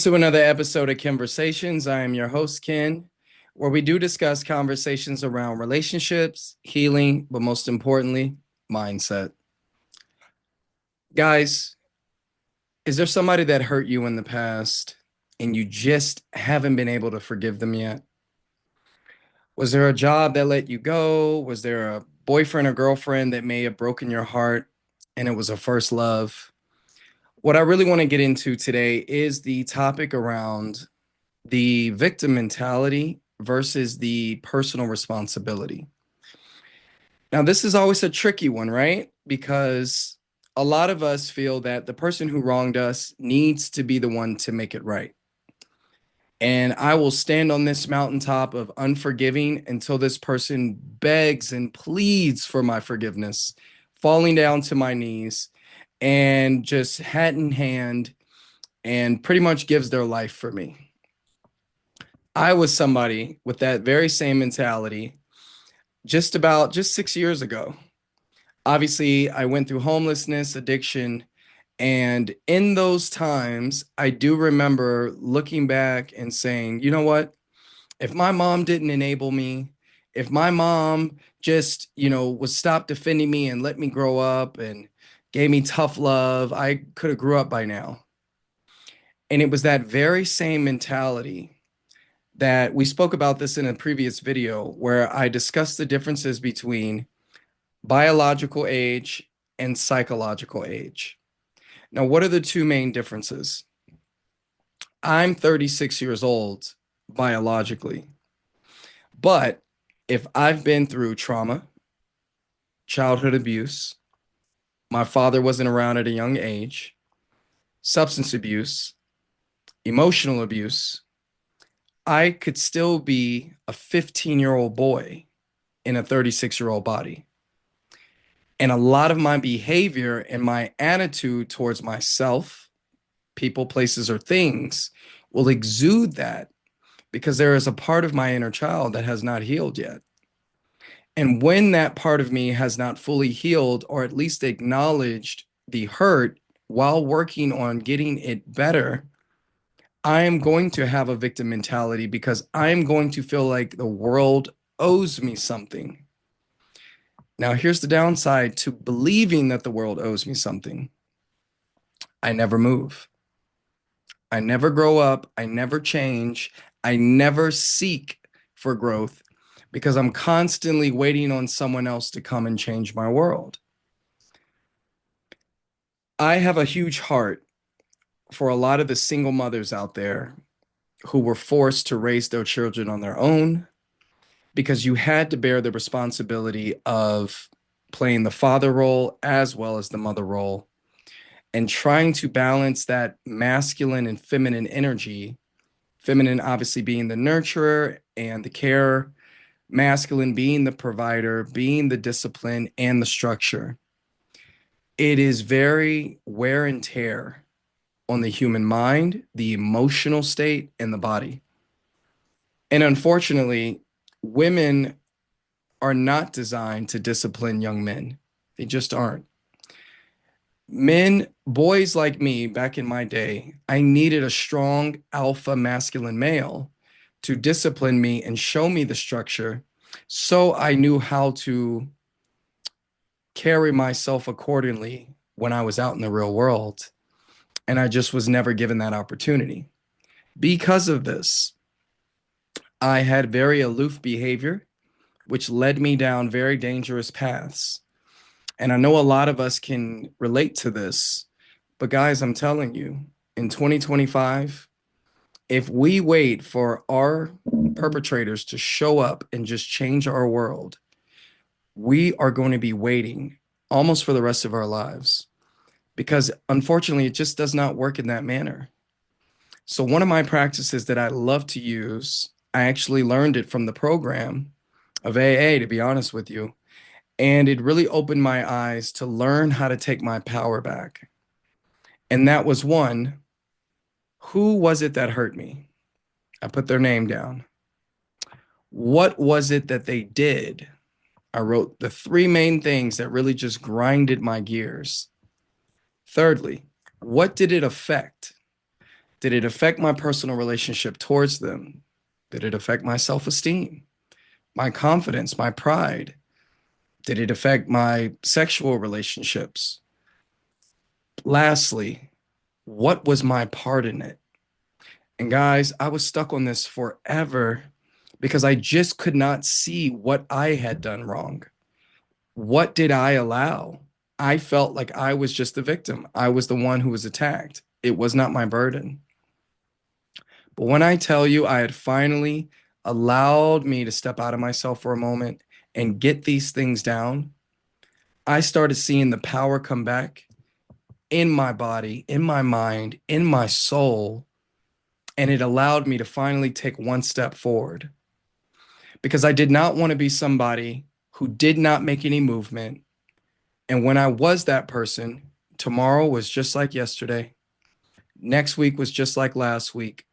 To another episode of Conversations. I am your host, Ken, where we do discuss conversations around relationships, healing, but most importantly, mindset. Guys, is there somebody that hurt you in the past and you just haven't been able to forgive them yet? Was there a job that let you go? Was there a boyfriend or girlfriend that may have broken your heart and it was a first love? What I really want to get into today is the topic around the victim mentality versus the personal responsibility. Now, this is always a tricky one, right? Because a lot of us feel that the person who wronged us needs to be the one to make it right. And I will stand on this mountaintop of unforgiving until this person begs and pleads for my forgiveness, falling down to my knees and just hat in hand and pretty much gives their life for me. I was somebody with that very same mentality just 6 years ago. Obviously, I went through homelessness, addiction, and in those times, I do remember looking back and saying, you know what? If my mom didn't enable me, if my mom just, was stop defending me and let me grow up and gave me tough love, I could have grew up by now. And it was that very same mentality that we spoke about this in a previous video where I discussed the differences between biological age and psychological age. Now, what are the two main differences? I'm 36 years old biologically, but if I've been through trauma, childhood abuse, my father wasn't around at a young age, substance abuse, emotional abuse, I could still be a 15-year-old boy in a 36-year-old body. And a lot of my behavior and my attitude towards myself, people, places, or things will exude that because there is a part of my inner child that has not healed yet. And when that part of me has not fully healed or at least acknowledged the hurt while working on getting it better, I am going to have a victim mentality because I'm going to feel like the world owes me something. Now, here's the downside to believing that the world owes me something. I never move. I never grow up. I never change. I never seek for growth because I'm constantly waiting on someone else to come and change my world. I have a huge heart for a lot of the single mothers out there who were forced to raise their children on their own because you had to bear the responsibility of playing the father role as well as the mother role and trying to balance that masculine and feminine energy, feminine obviously being the nurturer and the carer, masculine being the provider, being the discipline and the structure. It is very wear and tear on the human mind, the emotional state, and the body. And unfortunately, women are not designed to discipline young men. They just aren't. Men, boys like me back in my day, I needed a strong alpha masculine male to discipline me and show me the structure so I knew how to carry myself accordingly when I was out in the real world. And I just was never given that opportunity. Because of this, I had very aloof behavior, which led me down very dangerous paths. And I know a lot of us can relate to this, but guys, I'm telling you, in 2025, if we wait for our perpetrators to show up and just change our world, we are going to be waiting almost for the rest of our lives because unfortunately, it just does not work in that manner. So, one of my practices that I love to use, I actually learned it from the program of AA, to be honest with you. And it really opened my eyes to learn how to take my power back. And that was one, who was it that hurt me? I put their name down. What was it that they did? I wrote the three main things that really just grinded my gears. Thirdly, what did it affect? Did it affect my personal relationship towards them? Did it affect my self-esteem, my confidence, my pride? Did it affect my sexual relationships? Lastly, what was my part in it? And guys, I was stuck on this forever because I just could not see what I had done wrong. What did I allow? I felt like I was just the victim. I was the one who was attacked. It was not my burden. But when I tell you I had finally allowed me to step out of myself for a moment and get these things down, I started seeing the power come back in my body, in my mind, in my soul, and it allowed me to finally take one step forward because I did not want to be somebody who did not make any movement. And when I was that person, tomorrow was just like yesterday. Next week was just like last week.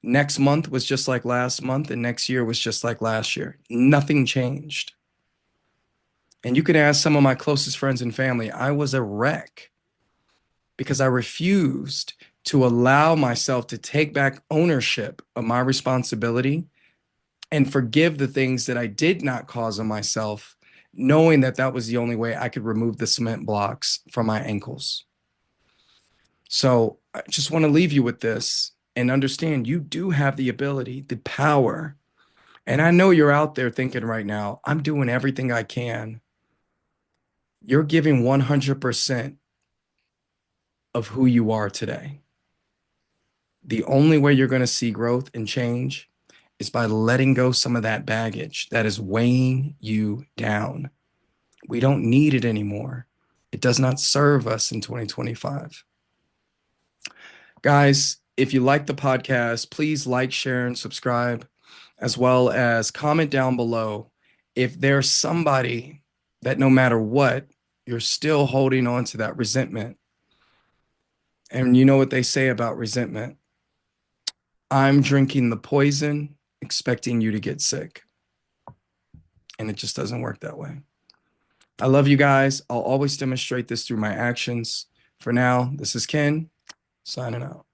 Next month was just like last month. And next year was just like last year. Nothing changed. And you can ask some of my closest friends and family, I was a wreck because I refused to allow myself to take back ownership of my responsibility and forgive the things that I did not cause on myself, knowing that that was the only way I could remove the cement blocks from my ankles. So I just want to leave you with this and understand you do have the ability, the power. And I know you're out there thinking right now, I'm doing everything I can. You're giving 100% of who you are today. The only way you're going to see growth and change is by letting go some of that baggage that is weighing you down. We don't need it anymore. It does not serve us in 2025. Guys, if you like the podcast, please like, share, and subscribe, as well as comment down below if there's somebody that no matter what, you're still holding on to that resentment. And you know what they say about resentment? I'm drinking the poison, expecting you to get sick. And it just doesn't work that way. I love you guys. I'll always demonstrate this through my actions. For now, this is Ken, signing out.